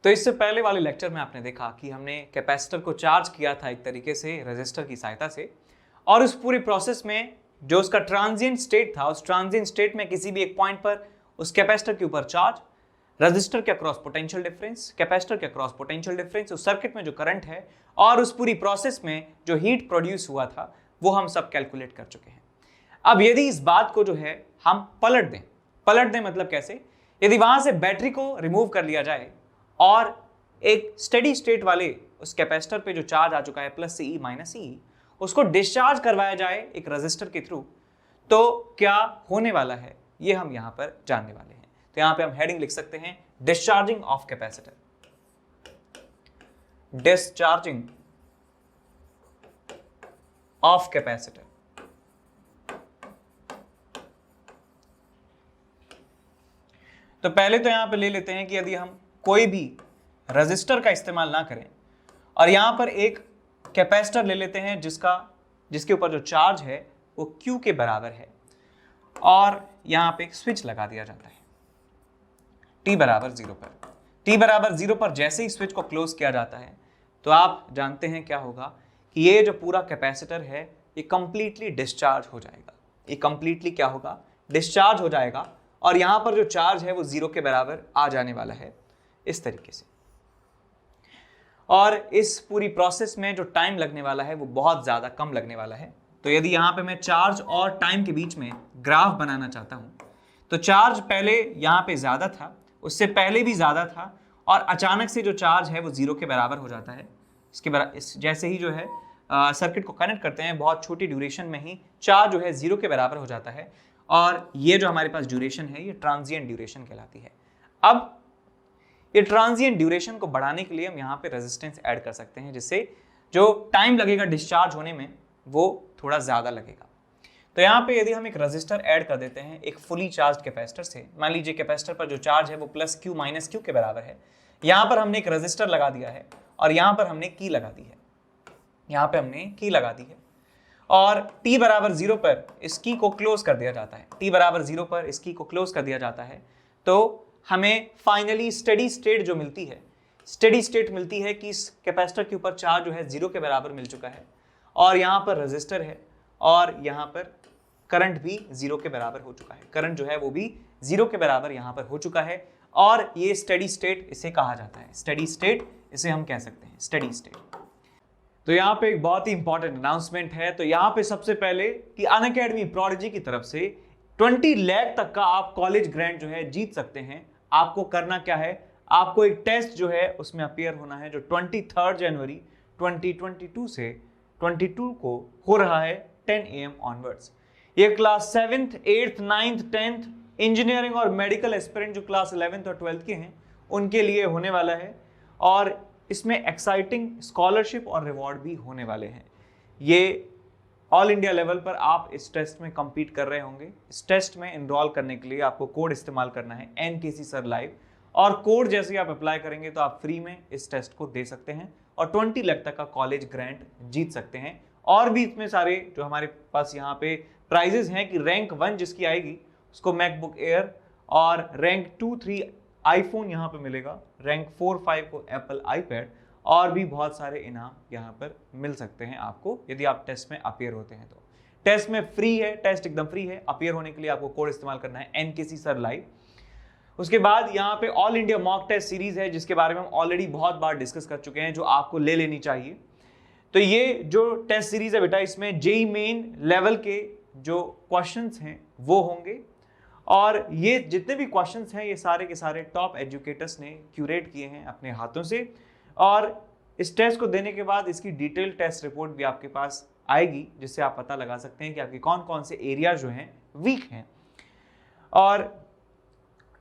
तो इससे पहले वाले लेक्चर में आपने देखा कि हमने कैपेसिटर को चार्ज किया था एक तरीके से रेजिस्टर की सहायता से, और उस पूरी प्रोसेस में जो उसका ट्रांजिएंट स्टेट था, उस ट्रांजिएंट स्टेट में किसी भी एक पॉइंट पर उस कैपेसिटर के ऊपर चार्ज, रेजिस्टर के अक्रॉस पोटेंशियल डिफरेंस, कैपेसिटर के अक्रॉस पोटेंशियल डिफरेंस, उस सर्किट में जो करंट है और उस पूरी प्रोसेस में जो हीट प्रोड्यूस हुआ था, वो हम सब कैलकुलेट कर चुके हैं। अब यदि इस बात को जो है हम पलट दें मतलब कैसे, यदि वहां से बैटरी को रिमूव कर लिया जाए और एक स्टेडी स्टेट वाले उस कैपेसिटर पे जो चार्ज आ चुका है प्लस CE माइनस CE, उसको डिस्चार्ज करवाया जाए एक रेजिस्टर के थ्रू, तो क्या होने वाला है ये हम यहां पर जानने वाले हैं। तो यहां पे हम हेडिंग लिख सकते हैं discharging of capacitor, discharging of capacitor. तो पहले तो यहां पे ले लेते हैं कि यदि हम कोई भी रेजिस्टर का इस्तेमाल ना करें और यहां पर एक कैपेसिटर ले लेते हैं जिसके ऊपर जो चार्ज है वो Q के बराबर है, और यहां पे एक स्विच लगा दिया जाता है T बराबर 0 पर। T बराबर 0 पर जैसे ही स्विच को क्लोज किया जाता है तो आप जानते हैं क्या होगा कि ये जो पूरा कैपेसिटर है ये कंप्लीटली डिस्चार्ज हो जाएगा। ये कंप्लीटली क्या होगा, डिस्चार्ज हो जाएगा, और यहां पर जो चार्ज है वो 0 के बराबर आ जाने वाला है इस तरीके से। और इस पूरी प्रोसेस में जो टाइम लगने वाला है वो बहुत ज़्यादा कम लगने वाला है। तो यदि यहाँ पे मैं चार्ज और टाइम के बीच में ग्राफ बनाना चाहता हूँ, तो चार्ज पहले यहाँ पे ज़्यादा था, उससे पहले भी ज़्यादा था, और अचानक से जो चार्ज है वो 0 के बराबर हो जाता है। जैसे ही जो है सर्किट को कनेक्ट करते हैं, बहुत छोटी ड्यूरेशन में ही चार्ज जो है 0 के बराबर हो जाता है, और ये जो हमारे पास ड्यूरेशन है ये ट्रांजिएंट ड्यूरेशन कहलाती है। अब ये ट्रांजिएंट ड्यूरेशन को बढ़ाने के लिए हम यहाँ पे रेजिस्टेंस ऐड कर सकते हैं, जिससे जो टाइम लगेगा डिस्चार्ज होने में वो थोड़ा ज़्यादा लगेगा। तो यहाँ पे यदि हम एक रेजिस्टर ऐड कर देते हैं एक फुली चार्ज कैपेसिटर से, मान लीजिए कैपेसिटर पर जो चार्ज है वो प्लस Q माइनस Q के बराबर है, यहाँ पर हमने एक रेजिस्टर लगा दिया है और यहाँ पर हमने की लगा दी है, यहाँ पे हमने की लगा दी है, और T बराबर 0 पर इस की को क्लोज कर दिया जाता है। T बराबर 0 पर इस की को क्लोज कर दिया जाता है, तो हमें फाइनली स्टेडी स्टेट जो मिलती है, स्टेडी स्टेट मिलती है कि इस कैपेसिटर के ऊपर चार्ज जो है 0 के बराबर मिल चुका है, और यहाँ पर रेजिस्टर है, और यहाँ पर करंट भी 0 के बराबर हो चुका है, करंट जो है वो भी 0 के बराबर यहाँ पर हो चुका है, और ये स्टेडी स्टेट इसे कहा जाता है। स्टेडी स्टेट इसे हम कह सकते हैं, स्टेडी स्टेट। तो यहाँ पे एक बहुत ही इंपॉर्टेंट अनाउंसमेंट है। तो यहाँ पे सबसे पहले कि अनअकैडमी प्रोडिजी की तरफ से 20 लाख तक का आप कॉलेज ग्रांट जो है जीत सकते हैं। आपको करना क्या है, आपको एक टेस्ट जो है उसमें अपीयर होना है, जो 23 जनवरी 2022 से 22 को हो रहा है 10 AM ऑनवर्ड्स। ये class 7th 8th 9th 10th engineering और मेडिकल एस्पिरेंट जो क्लास 11th और 12th के हैं उनके लिए होने वाला है, और इसमें एक्साइटिंग स्कॉलरशिप और रिवॉर्ड भी होने वाले हैं। ये ऑल इंडिया लेवल पर आप इस टेस्ट में compete कर रहे होंगे। इस टेस्ट में इनरोल करने के लिए आपको कोड इस्तेमाल करना है NKC सर लाइव, और कोड जैसे ही आप अप्लाई करेंगे तो आप फ्री में इस टेस्ट को दे सकते हैं और 20 लाख तक का कॉलेज ग्रांट जीत सकते हैं। और भी इतने सारे जो हमारे पास यहाँ पे प्राइजेस हैं कि रैंक 1 जिसकी आएगी उसको मैकबुक एयर, और रैंक 2-3 आईफोन यहाँ पे मिलेगा, रैंक 4-5 को एप्पल आईपैड, और भी बहुत सारे इनाम यहाँ पर मिल सकते हैं आपको यदि आप टेस्ट में अपीयर होते हैं। तो टेस्ट में फ्री है, टेस्ट एकदम फ्री है। अपीयर होने के लिए आपको कोड इस्तेमाल करना है NKC सर लाइव। उसके बाद यहाँ पे all India mock test series है जिसके बारे में हम ऑलरेडी बहुत बार डिस्कस कर चुके हैं, जो आपको ले लेनी चाहिए। तो ये जो टेस्ट सीरीज है बेटा, इसमें जेईई मेन लेवल के जो क्वेश्चंस हैं वो होंगे, और ये जितने भी क्वेश्चंस हैं ये सारे के सारे टॉप एजुकेटर्स ने क्यूरेट किए हैं अपने हाथों से, और इस टेस्ट को देने के बाद इसकी डिटेल टेस्ट रिपोर्ट भी आपके पास आएगी, जिससे आप पता लगा सकते हैं कि आपके कौन कौन से एरिया जो हैं वीक हैं। और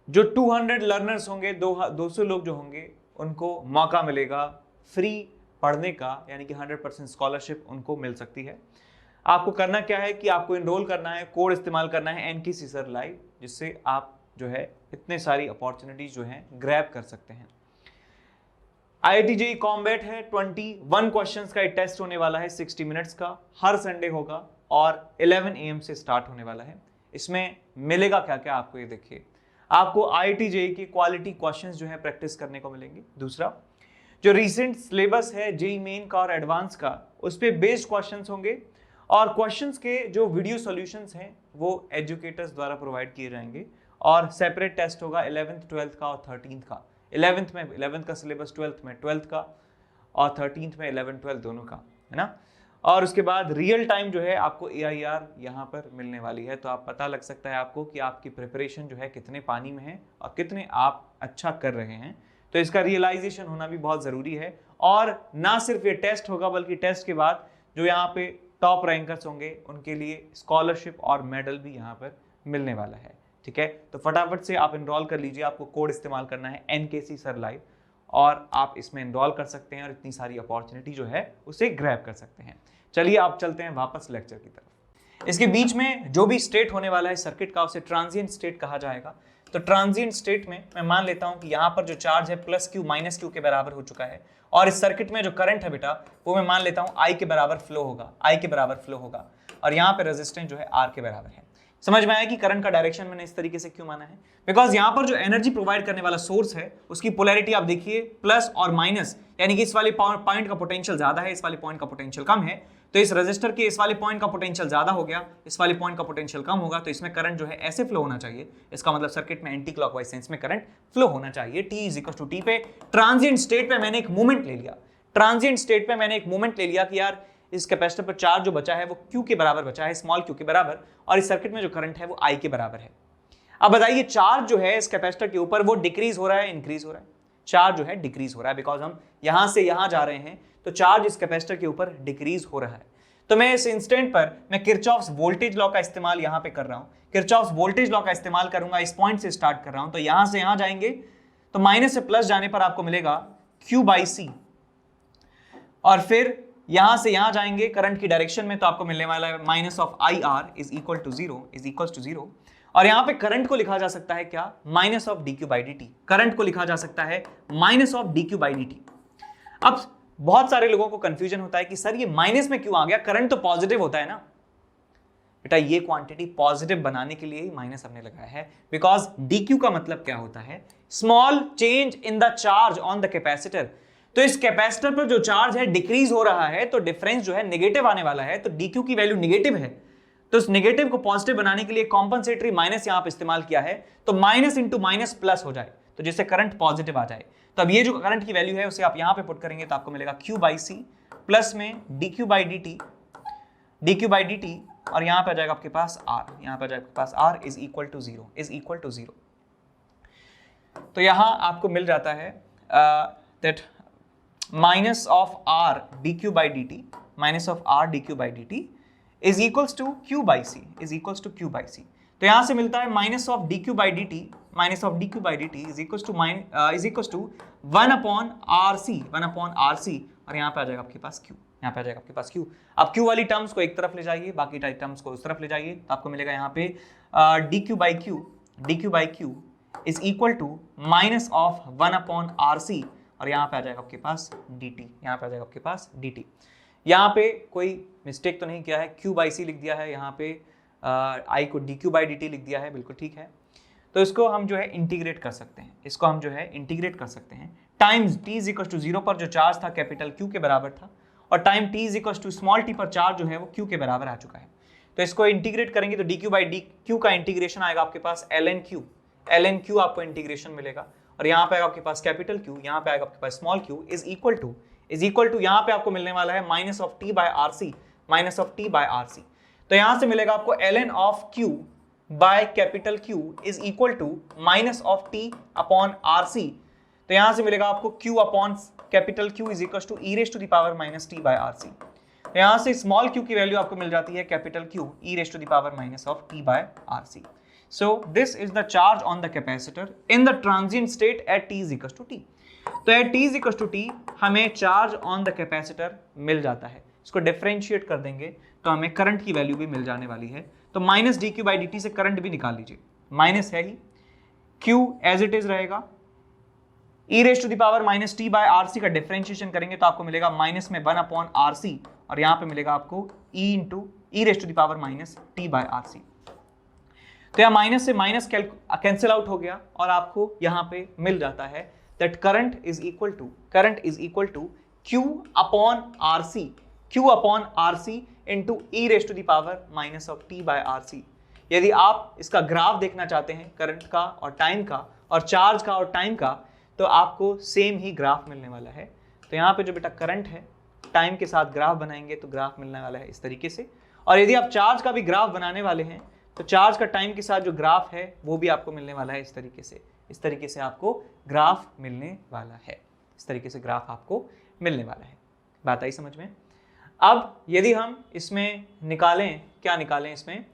जो 200 लर्नर्स होंगे, 200 लोग जो होंगे, उनको मौका मिलेगा फ्री पढ़ने का, यानी कि 100% स्कॉलरशिप उनको मिल सकती है। आपको करना क्या है कि आपको इनरोल करना है, कोड इस्तेमाल करना है NKC सर लाइव, जिससे आप जो है इतने सारी अपॉर्चुनिटीज जो हैं ग्रैब कर सकते हैं। IIT JEE कॉम्बैट है, 21 क्वेश्चंस का टेस्ट होने वाला है, 60 मिनट्स का, हर संडे होगा और 11 AM से स्टार्ट होने वाला है। इसमें मिलेगा क्या क्या आपको ये देखिए, आपको IIT JEE के क्वालिटी क्वेश्चंस जो है प्रैक्टिस करने को मिलेंगे। दूसरा, जो रिसेंट सिलेबस है JEE मेन का और एडवांस का, उस पे बेस्ड क्वेश्चंस होंगे और क्वेश्चंस के जो वीडियो सॉल्यूशंस हैं वो एजुकेटर्स द्वारा प्रोवाइड किए जाएंगे और सेपरेट टेस्ट होगा 11th 12th का और 13th का। 11th में 11th का सिलेबस, 12th में 12th का और 13th में 11 12 दोनों का, है ना। और उसके बाद रियल टाइम जो है आपको AIR यहाँ पर मिलने वाली है, तो आप पता लग सकता है आपको कि आपकी प्रिपरेशन जो है कितने पानी में है और कितने आप अच्छा कर रहे हैं। तो इसका रियलाइजेशन होना भी बहुत ज़रूरी है। और ना सिर्फ ये टेस्ट होगा बल्कि टेस्ट के बाद जो यहाँ पे टॉप रैंकर्स होंगे उनके लिए स्कॉलरशिप और मेडल भी यहाँ पर मिलने वाला है। ठीक है, तो फटाफट से आप इनरोल कर लीजिए। आपको कोड इस्तेमाल करना है NKC सर लाइव और आप इसमें इनरोल कर सकते हैं और इतनी सारी अपॉर्चुनिटी जो है उसे ग्रैब कर सकते हैं। चलिए आप चलते हैं वापस लेक्चर की तरफ। इसके बीच में जो भी स्टेट होने वाला है सर्किट का उसे ट्रांजिएंट स्टेट कहा जाएगा। तो ट्रांजिएंट स्टेट में मैं मान लेता हूं कि यहाँ पर जो चार्ज है +Q -Q के बराबर हो चुका है और इस सर्किट में जो करंट है बेटा वो मैं मान लेता हूं I के बराबर फ्लो होगा, I के बराबर फ्लो होगा और यहाँ पे रेजिस्टेंस जो है R के बराबर है। समझ में आया कि करंट का डायरेक्शन मैंने इस तरीके से क्यों माना है? बिकॉज यहाँ पर जो एनर्जी प्रोवाइड करने वाला सोर्स है उसकी पोलैरिटी आप देखिए प्लस और माइनस, यानी कि इस वाले पॉइंट का पोटेंशियल ज्यादा है, इस वाले पॉइंट का पोटेंशियल कम है। तो इस रेजिस्टर के इस वाले पॉइंट का पोटेंशियल ज्यादा हो गया, इस वाले पॉइंट का पोटेंशियल कम होगा, तो इसमें करंट जो है ऐसे फ्लो होना चाहिए। इसका मतलब सर्किट में एंटी क्लॉकवाइज सेंस में करंट फ्लो होना चाहिए। T पे ट्रांजिएंट स्टेट पे मैंने एक मूवमेंट ले लिया, ट्रांजिएंट स्टेट पे मैंने एक मूवमेंट ले लिया कि यार इस कैपेसिटर पर चार्ज जो बचा है वो Q के बराबर बचा है, स्मॉल q के बराबर, और इस सर्किट में जो करंट है वो I के बराबर है। अब बताइए चार्ज जो है इस कैपेसिटर के ऊपर वो डिक्रीज हो रहा है, इंक्रीज हो रहा है? चार्ज जो है डिक्रीज हो रहा है, बिकॉज हम यहां से यहां जा रहे हैं, तो चार्ज इस कैपेसिटर के ऊपर डिक्रीज हो रहा है। तो मैं इस इंस्टेंट पर मैं किरचॉफ्स वोल्टेज लॉ का इस्तेमाल यहां पे कर रहा हूं, किरचॉफ्स वोल्टेज लॉ का इस्तेमाल करूंगा, इस पॉइंट से स्टार्ट कर रहा हूं। तो यहां से यहां जाएंगे तो माइनस से प्लस जाने पर आपको मिलेगा Q/C, और फिर यहां से यहां जाएंगे करंट की डायरेक्शन में तो आपको मिलने वाला है -IR is equal to zero, और यहां पे करंट को लिखा जा सकता है क्या? -dQ/dt। करंट को लिखा जा सकता है -dQ/dt। अब बहुत सारे लोगों को कंफ्यूजन होता है कि सर ये माइनस में क्यों आ गया, करंट तो पॉजिटिव होता है ना। बेटा ये क्वांटिटी पॉजिटिव बनाने के लिए ही माइनस हमने लगाया है, बिकॉज dQ का मतलब क्या होता है? Small change in the charge on the capacitor. तो इस कैपेसिटर पर जो चार्ज है डिक्रीज हो रहा है, तो डिफरेंस जो है नेगेटिव आने वाला है, तो dQ की वैल्यू नेगेटिव है। तो इस नेगेटिव को पॉजिटिव बनाने के लिए कॉम्पनसेटरी माइनस यहां पर इस्तेमाल किया है, तो माइनस इंटू माइनस प्लस हो जाए, तो जिससे करंट पॉजिटिव आ जाए। तो अब ये जो करंट की वैल्यू है उसे आप यहां पे पुट करेंगे तो आपको मिलेगा Q/C प्लस में dQ/dt और यहां पे आ जाएगा आपके पास R, यहां पे आ जाएगा आपके पास R is equal to zero. तो यहां आपको मिल जाता है that minus of R dQ/dt is equals to Q/C तो यहां से मिलता है minus of dQ/dt is equals to 1/RC, और यहाँ पे आ जाएगा आपके पास Q, यहाँ पे आ जाएगा आपके पास Q। अब Q वाली टर्म्स को एक तरफ ले जाइए, बाकी टर्म्स को उस तरफ ले जाइए, तो आपको मिलेगा यहाँ पे dQ/Q is equal to minus of 1/RC, और यहाँ पे आ जाएगा आपके पास dt, यहाँ पे आ जाएगा आपके पास dt। यहाँ पे कोई मिस्टेक तो नहीं किया है, Q/C लिख दिया है, यहाँ पे I को dQ/dt लिख दिया है, बिल्कुल ठीक है। तो इसको हम जो है इंटीग्रेट कर सकते हैं, इसको हम जो है इंटीग्रेट कर सकते हैं। टाइम्स t0 पर जो चार्ज था कैपिटल Q के बराबर था, और टाइम t स्मॉल t पर चार्ज जो है वो Q के बराबर आ चुका है। तो इसको इंटीग्रेट करेंगे तो dQ/dQ का इंटीग्रेशन आएगा आपके पास ln Q आपको इंटीग्रेशन मिलेगा, और यहाँ पे आएगा आपके पास कैपिटल Q, यहाँ पे आएगा आपके पास small q is equal to यहाँ पे आपको मिलने वाला है माइनस ऑफ t/RC। तो यहां से मिलेगा आपको ln of Q by capital Q is equal to minus of t/RC। तो यहां से मिलेगा आपको Q upon capital Q is equal to e⁻t/RC। तो यहां से स्मॉल q की वैल्यू आपको मिल जाती है capital Q e⁻t/RC। So this is the charge on the capacitor in the transient state at t is equal to t। तो at t is equal to t हमें charge on the capacitor मिल जाता है। इसको differentiate कर देंगे तो हमें current की वैल्यू भी मिल जाने वाली है। तो माइनस dQ/dt से करंट भी निकाल लीजिए, माइनस है ही, Q एज इट इज रहेगा, e⁻t/RC का डिफरेंशिएशन करेंगे तो आपको मिलेगा माइनस में 1/RC, और यहाँ पे मिलेगा आपको e⁻t/RC। तो यहाँ माइनस से माइनस कैंसिल आउट हो गया और आपको यहाँ पे मिल जाता है that current is equal to Q upon RC into e raise to the power minus of T by RC। यदि आप इसका ग्राफ देखना चाहते हैं करंट का और टाइम का और चार्ज का और टाइम का, तो आपको सेम ही ग्राफ मिलने वाला है। तो यहाँ पे जो बेटा करंट है टाइम के साथ ग्राफ बनाएंगे तो ग्राफ मिलने वाला है इस तरीके से, और यदि आप चार्ज का भी ग्राफ बनाने वाले हैं तो चार्ज का टाइम के साथ जो ग्राफ है वो भी आपको मिलने वाला है इस तरीके से आपको ग्राफ मिलने वाला है, इस तरीके से ग्राफ आपको मिलने वाला है। बात आई समझ में? अब यदि हम इसमें निकालें, क्या निकालें इसमें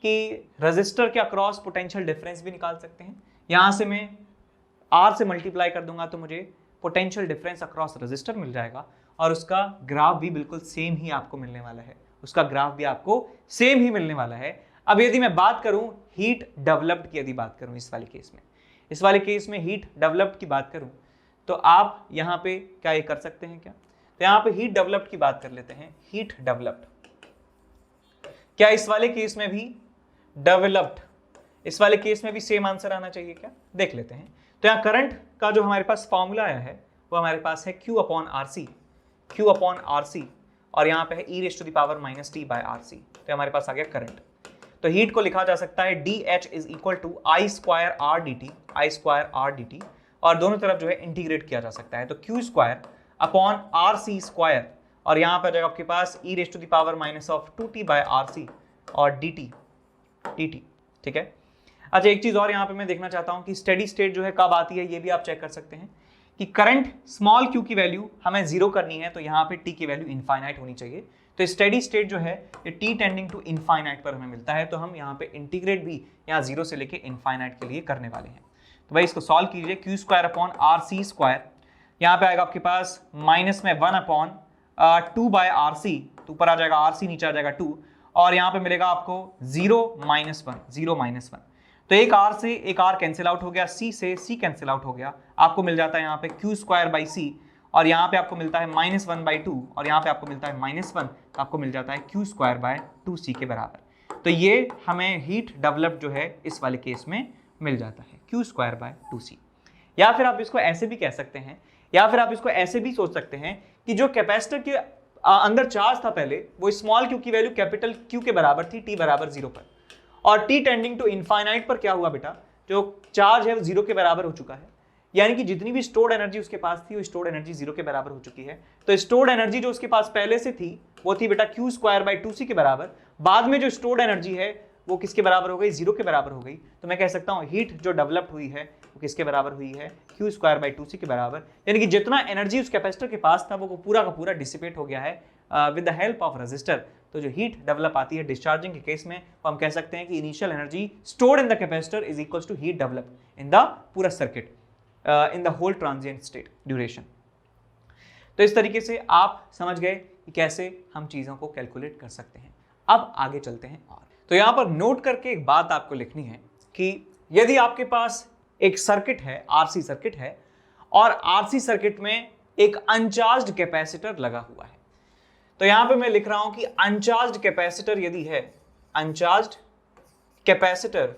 कि रजिस्टर के अक्रॉस पोटेंशियल डिफरेंस भी निकाल सकते हैं। यहाँ से मैं R से मल्टीप्लाई कर दूंगा तो मुझे पोटेंशियल डिफरेंस अक्रॉस रजिस्टर मिल जाएगा और उसका ग्राफ भी बिल्कुल सेम ही आपको मिलने वाला है, अब यदि मैं बात करूं हीट डेवलप्ड की, यदि बात करूं इस वाले केस में हीट डेवलप्ड की बात करूं तो आप यहाँ पे क्या ये कर सकते हैं क्या? तो यहाँ पे हीट डेवलप्ड की बात कर लेते हैं। हीट डेवलप्ड क्या इस वाले केस में भी डेवलप्ड, इस वाले केस में भी सेम आंसर आना चाहिए क्या? देख लेते हैं। तो यहाँ करंट का जो हमारे पास फॉर्मूला आया है वो हमारे पास है Q अपॉन RC और यहाँ पे है e raise to the power minus T by RC। तो हमारे पास आ गया करंट। तो हीट को लिखा जा सकता है DH is equal to I square R dt और दोनों तरफ जो है इंटीग्रेट किया जा सकता है। तो Q square upon RC square और यहाँ पे जाएगा आपके पास e raise to the power minus of 2T by RC और dt, ठीक है। अच्छा एक चीज और यहाँ पे मैं देखना चाहता हूँ कि स्टेडी स्टेट जो है कब आती है, ये भी आप चेक कर सकते हैं कि करंट स्मॉल q की वैल्यू हमें 0 करनी है तो यहाँ पे t की वैल्यू इनफाइनाइट होनी चाहिए। तो स्टेडी स्टेट जो है ये t टेंडिंग टू इनफाइनाइट पर हमें मिलता है, तो हम यहाँ पे इंटीग्रेट भी यहाँ 0 से लेके इनफाइनाइट के लिए करने वाले हैं। तो भाई इसको सॉल्व कीजिए। Q square upon RC square, यहाँ पे आएगा आपके पास माइनस में 1 अपॉन 2 बाय RC, तो ऊपर आ जाएगा RC नीचे आ जाएगा 2 और यहाँ पे मिलेगा आपको 0 माइनस 1। तो एक R से एक R कैंसिल आउट हो गया, C से C कैंसिल आउट हो गया, आपको मिल जाता है यहाँ पे Q स्क्वायर बाई C और यहाँ पे आपको मिलता है -1/2 और यहाँ पे आपको मिलता है -1, तो आपको मिल जाता है Q स्क्वायर बाय 2C के बराबर। तो ये हमें हीट डेवलप्ड जो है इस वाले केस में मिल जाता है Q स्क्वायर बाय 2C। या फिर आप इसको ऐसे भी कह सकते हैं, या फिर आप इसको ऐसे भी सोच सकते हैं कि जो कैपेसिटर के अंदर चार्ज था पहले वो स्मॉल q की वैल्यू कैपिटल Q के बराबर थी t बराबर 0 पर, और t टेंडिंग टू इनफाइनाइट पर क्या हुआ बेटा, जो चार्ज है वो 0 के बराबर हो चुका है, यानी कि जितनी भी स्टोर्ड एनर्जी उसके पास थी वो स्टोर्ड एनर्जी 0 के बराबर हो चुकी है। तो स्टोर्ड एनर्जी जो उसके पास पहले से थी वो थी बेटा Q स्क्वायर बाई 2C के बराबर, बाद में जो स्टोर्ड एनर्जी है वो किसके बराबर हो गई, 0 के बराबर हो गई। तो मैं कह सकता हूँ हीट जो डेवलप्ड हुई है वो किसके बराबर हुई है, Q स्क्वायर बाई 2C के बराबर, यानी कि जितना एनर्जी उस कैपेसिटर के पास था वो पूरा का पूरा डिसिपेट हो गया है with the help of resistor. तो जो हीट डेवलप आती है डिस्चार्जिंग के केस में वो हम कह सकते हैं कि initial energy stored in the capacitor is equals to heat develop in the पूरा circuit in the whole transient state duration. तो इस तरीके से आप समझ गए कि कैसे हम चीज़ों को कैलकुलेट कर सकते हैं। अब आगे चलते हैं और तो यहाँ पर नोट करके एक बात आपको लिखनी है कि यदि आपके पास एक सर्किट है, RC सर्किट है, और RC सर्किट में एक अनचार्ज्ड कैपेसिटर लगा हुआ है, तो यहां पे मैं लिख रहा हूं कि अनचार्ज्ड कैपेसिटर यदि है, अनचार्ज्ड कैपेसिटर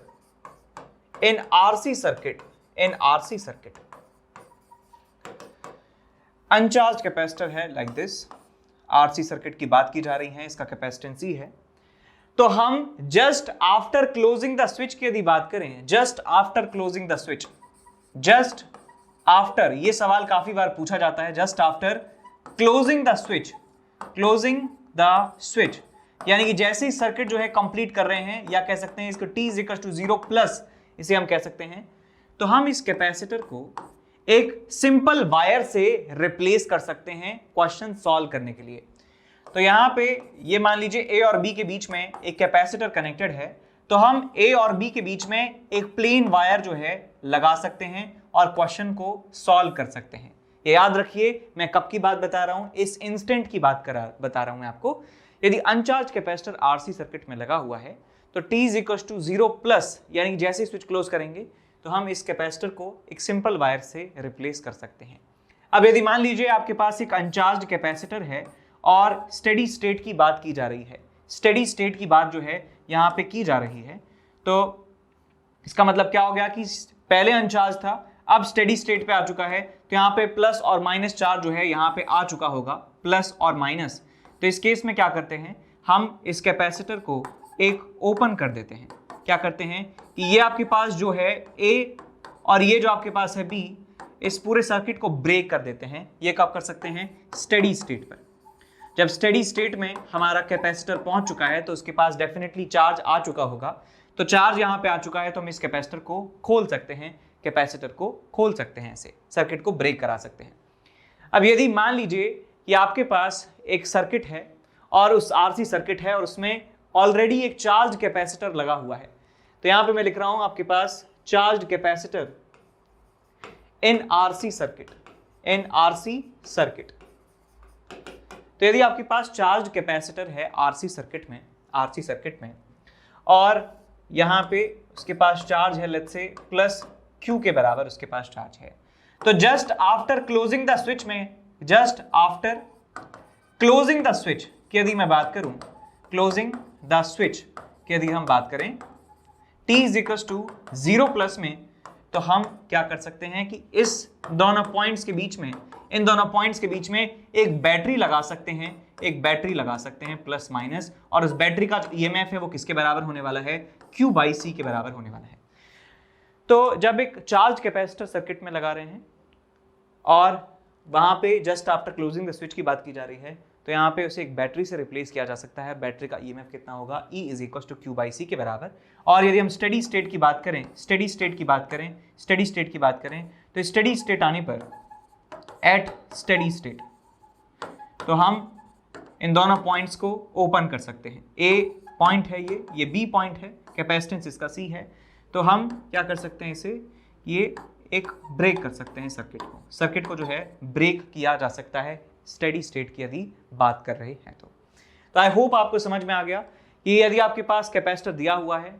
इन RC सर्किट, अनचार्ज्ड कैपेसिटर है लाइक दिस, RC सर्किट की बात की जा रही है, इसका कैपेसिटेंस E है। तो हम just after closing the switch की यदि बात करें, just after closing the switch, just after, ये सवाल काफी बार पूछा जाता है, just after closing the switch, closing the switch, यानी कि जैसे ही सर्किट जो है कंप्लीट कर रहे हैं, या कह सकते हैं इसको t is equal to 0 plus, इसे हम कह सकते हैं, तो हम इस कैपेसिटर को एक सिंपल वायर से रिप्लेस कर सकते हैं क्वेश्चन सॉल्व करने के लिए। तो यहां पे ये मान लीजिए A और B के बीच में एक कैपेसिटर कनेक्टेड है, तो हम A और B के बीच में एक प्लेन वायर जो है लगा सकते हैं और क्वेश्चन को सॉल्व कर सकते हैं। ये याद रखिए, मैं कब की बात बता रहा हूं, इस इंस्टेंट की बात बता रहा हूं मैं आपको। यदि अनचार्ज कैपेसिटर RC सर्किट में लगा हुआ है तो t is equal to 0 plus, यानी जैसे ही स्विच क्लोज करेंगे तो हम इस कैपेसिटर को एक सिंपल वायर से रिप्लेस कर सकते हैं। अब यदि मान लीजिए आपके पास एक अनचार्ज कैपेसिटर है और स्टेडी स्टेट की बात की जा रही है, स्टेडी स्टेट की बात जो है यहाँ पे की जा रही है, तो इसका मतलब क्या हो गया कि पहले अनचार्ज था, अब स्टेडी स्टेट पे आ चुका है, तो यहाँ पे प्लस और माइनस चार्ज जो है यहाँ पे आ चुका होगा, प्लस और माइनस। तो इस केस में क्या करते हैं, हम इस कैपेसिटर को एक ओपन कर देते हैं। क्या करते हैं कि ये आपके पास जो है ए और ये जो आपके पास है बी, इस पूरे सर्किट को ब्रेक कर देते हैं। ये कब कर सकते हैं, स्टेडी स्टेट पर। जब स्टेडी स्टेट में हमारा कैपेसिटर पहुंच चुका है तो उसके पास डेफिनेटली चार्ज आ चुका होगा, तो चार्ज यहाँ पे आ चुका है तो हम इस कैपेसिटर को खोल सकते हैं, कैपेसिटर को खोल सकते हैं, ऐसे सर्किट को ब्रेक करा सकते हैं। अब यदि मान लीजिए कि आपके पास एक सर्किट है और उस आरसी सर्किट है और उसमें ऑलरेडी एक चार्ज कैपेसिटर लगा हुआ है, तो यहां पे मैं लिख रहा हूं आपके पास charge capacitor in RC circuit, in RC circuit. तो यदि आपके पास चार्ज कैपेसिटर है आरसी सर्किट में और यहां पे उसके पास चार्ज है लेट्स से प्लस क्यू के बराबर उसके पास चार्ज है, तो just after closing the switch में, just after closing the switch की यदि मैं बात करूं, क्लोजिंग द स्विच की यदि हम बात करें t इज इक्वल टू 0+ में, तो हम क्या कर सकते हैं कि इस दोनों पॉइंट्स के बीच में, इन दोनों पॉइंट्स के बीच में एक बैटरी लगा सकते हैं, एक बैटरी लगा सकते हैं प्लस माइनस, और उस बैटरी का जो ईएमएफ है वो किसके बराबर होने वाला है, Q/C के बराबर होने वाला है। तो जब एक चार्ज कैपेसिटर सर्किट में लगा रहे हैं और वहां पे just after closing the switch की बात की जा रही है, तो यहाँ पे उसे एक बैटरी से रिप्लेस किया जा सकता है। बैटरी का ईएमएफ कितना होगा, E is equal to Q/C के बराबर। और यदि हम स्टेडी स्टेट की बात करें, स्टेडी स्टेट की बात करें तो स्टेडी स्टेट आने पर, एट स्टेडी स्टेट, तो हम इन दोनों पॉइंट्स को ओपन कर सकते हैं। A पॉइंट है ये B पॉइंट है, कैपेसिटेंस इसका C है, तो हम क्या कर सकते हैं, इसे ये एक ब्रेक कर सकते हैं सर्किट को जो है ब्रेक किया जा सकता है स्टेडी स्टेट की यदि बात कर रहे हैं तो आई होप आपको समझ में आ गया कि यदि आपके पास कैपेसिटर दिया हुआ है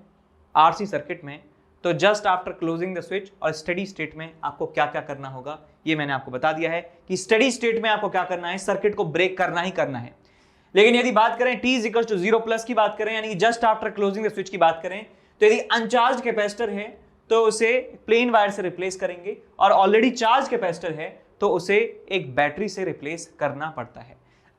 आरसी सर्किट में, तो just after closing the switch और स्टेडी स्टेट में आपको क्या क्या करना होगा, ये मैंने आपको बता दिया है कि स्टेडी स्टेट में आपको क्या करना है, सर्किट को ब्रेक करना ही करना है। लेकिन यदि बात करें t इज इक्वल टू 0+ की बात करें, यानी just after closing the switch की बात करें, तो यदि अनचार्ज कैपेसिटर है तो उसे प्लेन वायर से रिप्लेस करेंगे, और ऑलरेडी चार्ज कैपेसिटर है तो उसे एक बैटरी से रिप्लेस करना पड़ता है।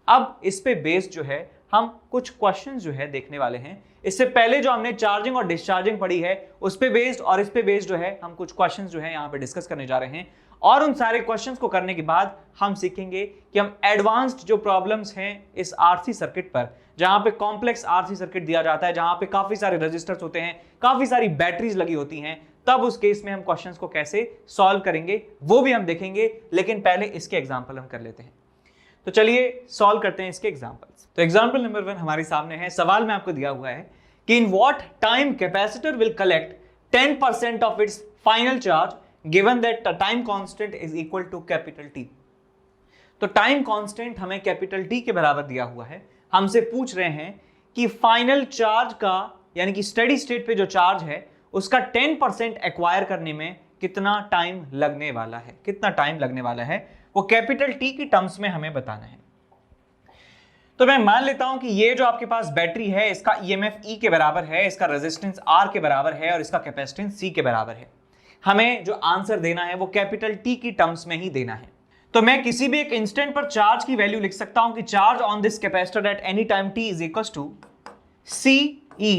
अब इस पे बेस्ड जो है हम कुछ क्वेश्चंस जो है देखने वाले हैं। इससे पहले जो हमने चार्जिंग और डिस्चार्जिंग पढ़ी है उस पे बेस्ड और इस पे बेस्ड जो है हम कुछ क्वेश्चंस जो है यहाँ पे डिस्कस करने जा रहे हैं, और उन सारे क्वेश्चंस को करने के बाद हम सीखेंगे कि हम एडवांस्ड जो प्रॉब्लम्स हैं इस आरसी सर्किट पर, जहां पे कॉम्प्लेक्स आरसी सर्किट दिया जाता है, जहां पे काफी सारे रजिस्टर्स होते हैं, काफी सारी बैटरीज लगी होती हैं, तब उस केस में हम क्वेश्चंस को कैसे सॉल्व करेंगे वो भी हम देखेंगे। लेकिन पहले इसके एग्जांपल हम कर लेते हैं। तो चलिए सॉल्व करते हैं इसके एग्जांपल्स। तो एग्जांपल नंबर 1 हमारे सामने है। सवाल में आपको दिया हुआ है कि in what time capacitor will collect 10% of its final charge given that the time constant is equal to capital T। तो टाइम कांस्टेंट हमें कैपिटल T के बराबर दिया हुआ है। हमसे पूछ रहे हैं कि फाइनल चार्ज का, यानी कि स्टेडी स्टेट पे जो चार्ज है उसका 10% एक्वायर करने में कितना टाइम लगने वाला है, कितना टाइम लगने वाला है, वो कैपिटल T की टर्म्स में हमें बताना है। तो मैं मान लेता हूं कि ये जो आपके पास बैटरी है इसका ईएमएफ E के बराबर है, इसका रेजिस्टेंस R के बराबर है और इसका कैपेसिटेंस C के बराबर है। हमें जो आंसर देना है वो कैपिटल T की टर्म्स में ही देना है। तो मैं किसी भी एक इंस्टेंट पर चार्ज की वैल्यू लिख सकता हूं कि charge on this capacitor at any time t is equal to CE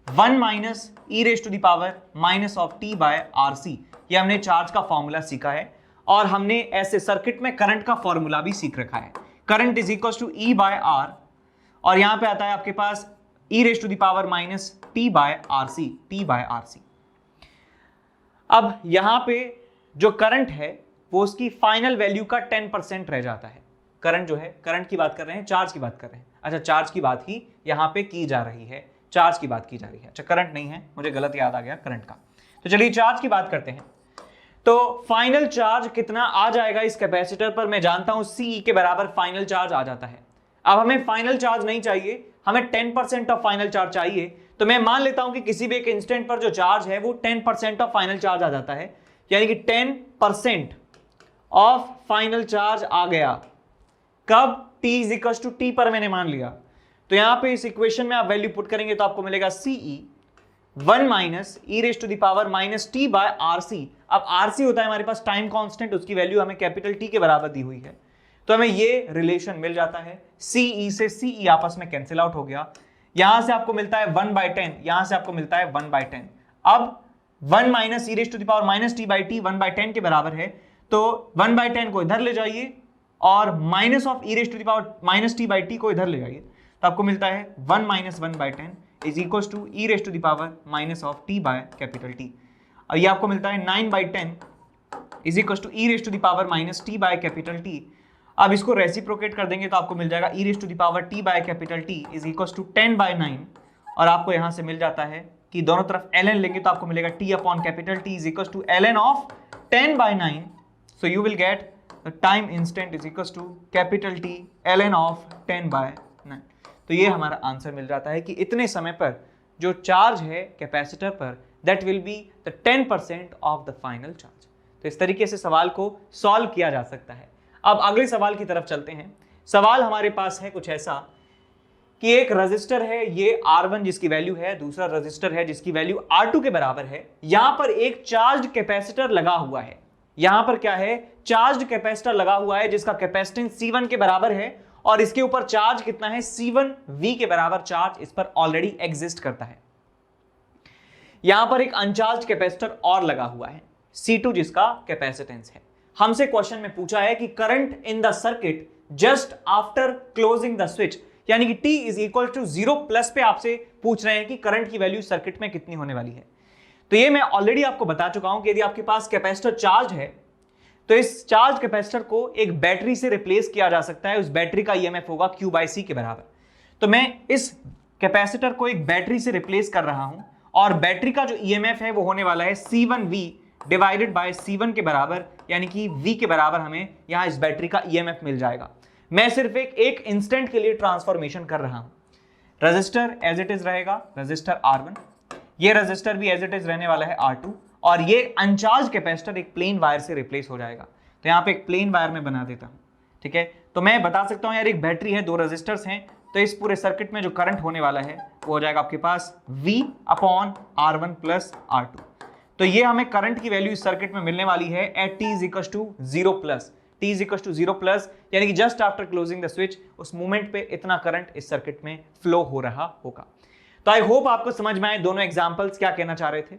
1 minus e raise to the power minus of t by RC। ये हमने चार्ज का फॉर्मूला सीखा है और हमने ऐसे सर्किट में करंट का फॉर्मूला भी सीख रखा है। Current is equal to E by R, और यहां पे आता है आपके पास e raise to the power minus t by RC। अब यहां पे जो करंट है वो उसकी फाइनल वैल्यू का 10% रह जाता है। करंट जो है, करंट की बात कर रहे हैं, चार्ज की बात कर रहे हैं। अच्छा, चार्ज की बात ही यहां पे की जा रही है, चार्ज की बात की जा रही है। अच्छा, करंट नहीं है, मुझे गलत याद आ गया करंट का। तो चलिए चार्ज की बात करते हैं। तो फाइनल चार्ज कितना आ जाएगा इस कैपेसिटर पर, मैं जानता हूं CE के बराबर फाइनल चार्ज आ जाता है। अब हमें फाइनल चार्ज नहीं चाहिए, हमें 10% ऑफ फाइनल चार्ज चाहिए। तो मैं मान लेता हूं कि किसी भी एक इंस्टेंट पर जो चार्ज है वो 10% ऑफ फाइनल चार्ज आ जाता है, यानी कि 10% ऑफ फाइनल चार्ज आ गया। कब? t is equal to T पर मैंने मान लिया। तो यहां पे इस इक्वेशन में आप वैल्यू पुट करेंगे तो आपको मिलेगा CE 1 minus e raise to the power minus t by RC. अब आरसी होता है हमारे पास टाइम कांस्टेंट, उसकी वैल्यू हमें कैपिटल टी के बराबर दी हुई है, तो हमें ये रिलेशन मिल जाता है। सीई से सीई आपस में कैंसिल आउट हो गया, यहां से आपको मिलता है 1/10, यहां से आपको मिलता है 1/10। अब 1 minus e raise to the power minus t by t 1/10 के बराबर है, तो 1/10 को इधर ले जाइए और minus of e raise to the power minus t by t को इधर ले जाइए, तो आपको मिलता है 1 माइनस 1/10 is equal to e raise to the power minus of t by capital T. और ये आपको मिलता है 9/10 is equal to e raise to the power minus t by capital T. अब इसको रेसिप्रोकेट कर देंगे तो आपको मिल जाएगा e raise to the power t by capital T is equal to 10/9। और आपको यहां से मिल जाता है कि दोनों तरफ ln लेंगे तो आपको मिलेगा t upon capital T is equal to ln of 10/9। So you will get the time instant is equal to capital T ln of 10/9। तो ये हमारा आंसर मिल जाता है कि इतने समय पर जो चार्ज है कैपेसिटर पर that will be the 10% of the final charge. तो इस तरीके से सवाल को सॉल्व किया जा सकता है। अब अगले सवाल की तरफ चलते हैं। सवाल हमारे पास है कुछ ऐसा कि एक रजिस्टर है ये R1 जिसकी वैल्यू है, दूसरा रजिस्टर है जिसकी वैल्यू R2 के बराबर है। यहां पर एक चार्ज कैपेसिटर लगा हुआ है, यहां पर क्या है, चार्ज कैपेसिटर लगा हुआ है जिसका कैपेसिटेंस C1 के बराबर है और इसके ऊपर चार्ज कितना है, C1V के बराबर चार्ज इस पर ऑलरेडी एग्जिस्ट करता है। यहां पर एक अनचार्ज कैपेसिटर और लगा हुआ है C2 जिसका कैपेसिटेंस है। हमसे क्वेश्चन में पूछा है कि current in the circuit just after closing the switch, यानी कि t is equal to 0 plus पे आपसे पूछ रहे हैं कि करंट की वैल्यू सर्किट में कितनी होने वाली है। तो ये मैं ऑलरेडी आपको बता चुका हूं कि यदि आपके पास कैपेसिटर चार्ज है तो इस चार्ज कैपेसिटर को एक बैटरी से रिप्लेस किया जा सकता है। उस बैटरी का ईएमएफ होगा Q/C के बराबर। तो मैं इस कैपेसिटर को एक बैटरी से रिप्लेस कर रहा हूं और बैटरी का जो ईएमएफ है वो होने वाला है C1V डिवाइडेड बाय C1 के बराबर, यानी कि V के बराबर हमें यहां इस बैटरी का ईएमएफ मिल जाएगा। मैं सिर्फ एक इंस्टेंट के लिए ट्रांसफॉर्मेशन कर रहा हूं। रजिस्टर एज इट इज रहेगा, रजिस्टर R1, ये रजिस्टर भी एज इट इज रहने वाला है R2 और ये अनचार्ज कैपेसिटर एक प्लेन वायर से रिप्लेस हो जाएगा। तो यहां पे एक प्लेन वायर में बना देता हूं, ठीक है। तो मैं बता सकता हूं यार एक बैटरी है, दो रजिस्टर्स हैं, तो इस पूरे सर्किट में जो करंट होने वाला है वो हो जाएगा आपके पास V upon R1 plus R2। तो ये हमें करंट की वैल्यू इस सर्किट में मिलने वाली है at t is equal to 0 plus, t is equal to 0 plus, यानी कि just after closing the switch उस मोमेंट पे इतना करंट इस सर्किट में फ्लो हो रहा होगा। तो आई होप आपको समझ में आए दोनों एग्जांपल्स क्या कहना चाह रहे थे।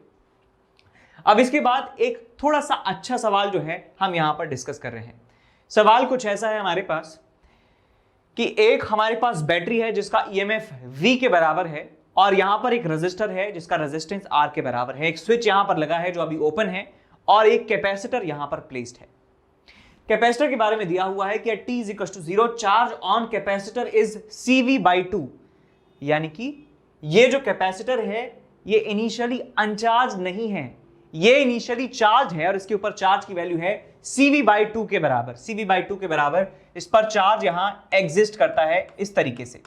अब इसके बाद एक थोड़ा सा अच्छा सवाल जो है हम यहां पर डिस्कस कर रहे हैं। सवाल कुछ ऐसा है हमारे पास कि एक हमारे पास बैटरी है जिसका ईएमएफ V के बराबर है और यहां पर एक रजिस्टर है जिसका रेजिस्टेंस R के बराबर है, एक स्विच यहां पर लगा है जो अभी ओपन है और एक कैपेसिटर यहां पर प्लेस्ड है। कैपेसिटर के बारे में दिया हुआ है कि t is equal to 0 charge on capacitor is CV/2, यानी कि ये जो कैपेसिटर है ये इनिशियली अनचार्ज नहीं है, ये इनिशियली चार्ज है और इसके ऊपर चार्ज की वैल्यू है CV/2 के बराबर। CV/2 के बराबर इस पर चार्ज यहां एग्जिस्ट करता है इस तरीके से।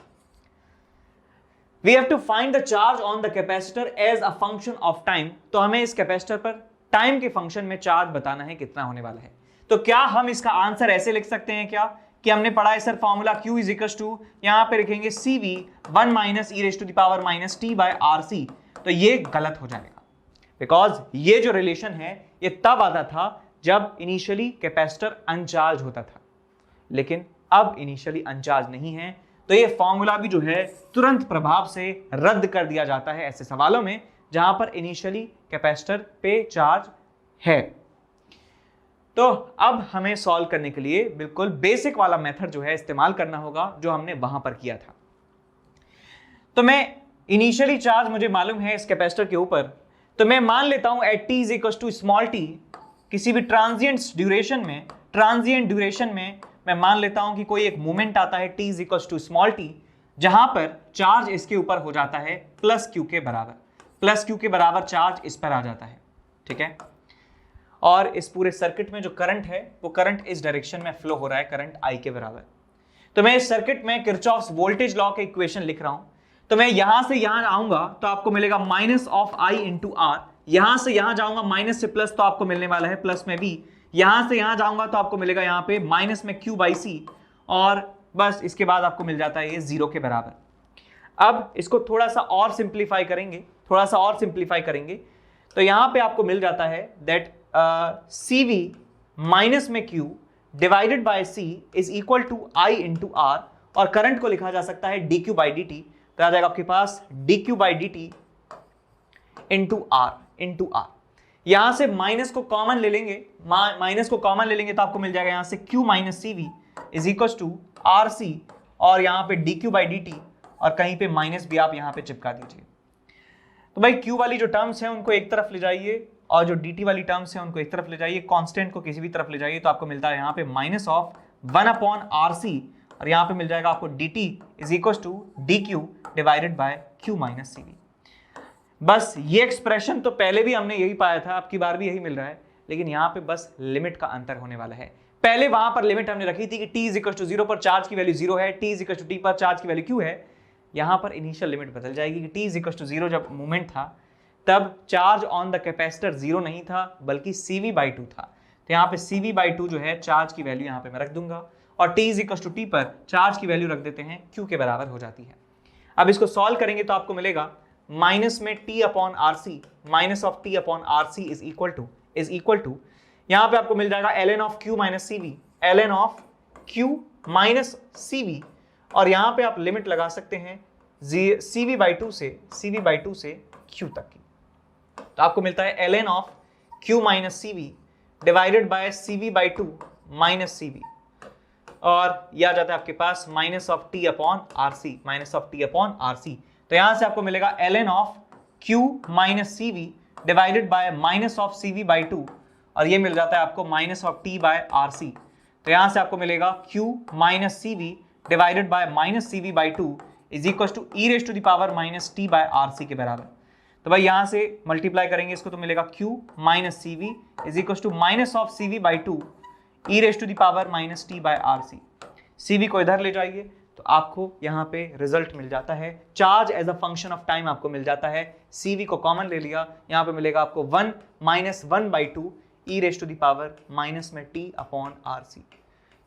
We have to find the charge on the capacitor as a function of time। तो हमें इस कैपेसिटर पर टाइम के फंक्शन में चार्ज बताना है कितना होने वाला है। तो क्या हम इसका आंसर ऐसे लिख सकते हैं क्या कि हमने पढ़ा है sir formula Q is equal to, यहां पे लिखेंगे CV 1 minus e raise to the power minus t by RC। तो ये गलत हो जाएगा, बिकॉज ये जो रिलेशन है ये तब आता था जब इनिशियली कैपेसिटर अनचार्ज होता था, लेकिन अब इनिशियली अनचार्ज नहीं है। तो ये फॉर्मूला भी जो है तुरंत प्रभाव से रद्द कर दिया जाता है ऐसे सवालों में जहां पर इनिशियली कैपेसिटर पे चार्ज है। तो अब हमें सॉल्व करने के लिए बिल्कुल बेसिक वाला मेथड जो है इस्तेमाल करना होगा जो हमने वहां पर किया था। तो मैं इनिशियली चार्ज मुझे मालूम है इस कैपेसिटर के ऊपर, तो मैं मान लेता हूं at t is equal to small t, किसी भी ट्रांजिएंट ड्यूरेशन में मैं मान लेता हूं कि कोई एक मोमेंट आता है t is equal to small t, जहां पर चार्ज इसके ऊपर हो जाता है प्लस q के बराबर, प्लस q के बराबर चार्ज इस पर आ जाता है, ठीक है। और इस पूरे सर्किट में जो करंट है वो करंट इस डायरेक्शन में फ्लो हो रहा है, करंट I के बराबर। तो मैं इस सर्किट में किरचॉफ्स वोल्टेज लॉ के इक्वेशन लिख रहा हूं। तो मैं यहां से यहां आऊंगा तो आपको मिलेगा minus of I into R, यहां से यहां जाऊंगा माइनस से प्लस तो आपको मिलने वाला है प्लस में V, यहां से यहां जाऊंगा तो आपको मिलेगा यहां पे माइनस में Q/C और बस इसके बाद आपको मिल जाता है ये 0 के बराबर। अब इसको थोड़ा सा और सिंप्लीफाई करेंगे, तो यहां पे आपको मिल जाता है दैट CV माइनस में Q divided by C is equal to I into R, और करंट को लिखा जा सकता है dQ बाई dt, तो आ जाएगा आपके पास dQ by dt into R। यहां से माइनस को कॉमन ले लेंगे, तो आपको मिल जाएगा यहां से Q minus CV is equal to RC, और यहां पे dQ बाई dt, और कहीं पे माइनस भी आप यहां पे चिपका दीजिए। तो भाई Q वाली जो टर्म्स हैं उनको एक तरफ ले जाइए, और जो dt वाली टर्म्स हैं उनको एक तरफ ले जाइए, कांस्टेंट को किसी भी तरफ ले जाइए, तो आपको मिलता है यहाँ पे माइनस ऑफ 1/RC, और यहाँ पे मिल जाएगा आपको dt is equal to dQ divided by Q minus CV। बस ये एक्सप्रेशन तो पहले भी हमने यही पाया था, अब की बार भी यही मिल रहा है, लेकिन यहाँ पे बस लिमिट का अंतर होने वाला है। पहले वहां पर लिमिट हमने रखी थी कि t इज इक्वल टू 0 पर चार्ज की वैल्यू 0 है, t is equal to t पर चार्ज की वैल्यू q है। यहाँ पर इनिशियल लिमिट बदल जाएगी कि t इज इक्वल टू 0 जब मूवमेंट था तब चार्ज ऑन द कैपेसिटर 0 नहीं था बल्कि CV/2 था, तो यहाँ पे CV/2 जो है चार्ज की वैल्यू यहाँ पे मैं रख दूंगा, और t is equal to t पर चार्ज की वैल्यू रख देते हैं, q के बराबर हो जाती है। अब इसको सॉल्व करेंगे तो आपको मिलेगा माइनस में t/RC, minus of t/RC is equal to यहाँ पे आपको मिल जाएगा ln of q minus CV, ln of q minus CV, और यहाँ पे आप लिमिट लगा सकते हैं CV/2 से q तक की, तो आपको मिलता है ln of q minus CV divided bye CV/2 minus CV, और यह आ जाता है आपके पास माइनस ऑफ t/RC, तो यहां से आपको मिलेगा ln of q minus CV divided by minus of CV/2, और ये मिल जाता है आपको माइनस ऑफ t/RC, तो यहां से आपको मिलेगा q minus CV divided by minus CV/2 is equal to e raise to the power minus t/RC के बराबर। तो भाई यहां से मल्टीप्लाई करेंगे इसको तो मिलेगा q minus CV is equal to minus of CV/2 e raise to the power minus t/RC। CV को इधर ले जाइए तो आपको यहाँ पे रिजल्ट मिल जाता है, charge as a function of time आपको मिल जाता है। CV को कॉमन ले लिया, यहाँ पे मिलेगा आपको 1 minus 1/2 e raise to the power minus में t/RC।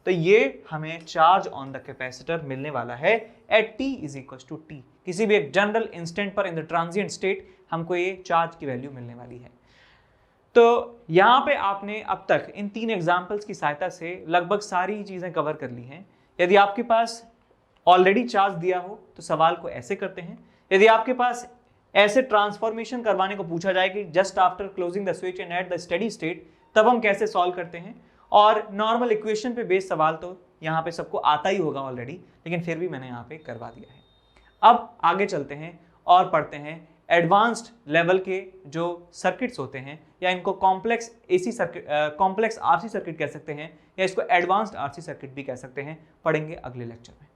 तो ये हमें चार्ज ऑन द कैपेसिटर मिलने वाला है at t is equal to t। किसी भी एक जनरल इंस्टेंट पर इन द ट्रांजिएंट स्टेट हमको ये चार्ज की वैल्यू मिलने वाली है। तो यहाँ पे आपने अब तक इन 3 एग्जाम्पल्स की सहायता से लगभग सारी चीजें कवर कर ली हैं। यदि आपके पास ऑलरेडी चार्ज दिया हो तो सवाल को ऐसे करते हैं, यदि आपके पास ऐसे ट्रांसफॉर्मेशन करवाने को पूछा जाए कि just after closing the switch and at the steady state, तब हम कैसे सॉल्व करते हैं। और नॉर्मल इक्वेशन पे बेस्ड सवाल तो यहाँ पे सबको आता ही होगा ऑलरेडी, लेकिन फिर भी मैंने यहाँ पे करवा दिया है। अब आगे चलते हैं और पढ़ते हैं एडवांस्ड लेवल के जो सर्किट्स होते हैं, या इनको complex AC circuit, complex RC circuit कह सकते हैं, या इसको एडवांस्ड RC सर्किट भी कह सकते हैं, पढ़ेंगे अगले लेक्चर में।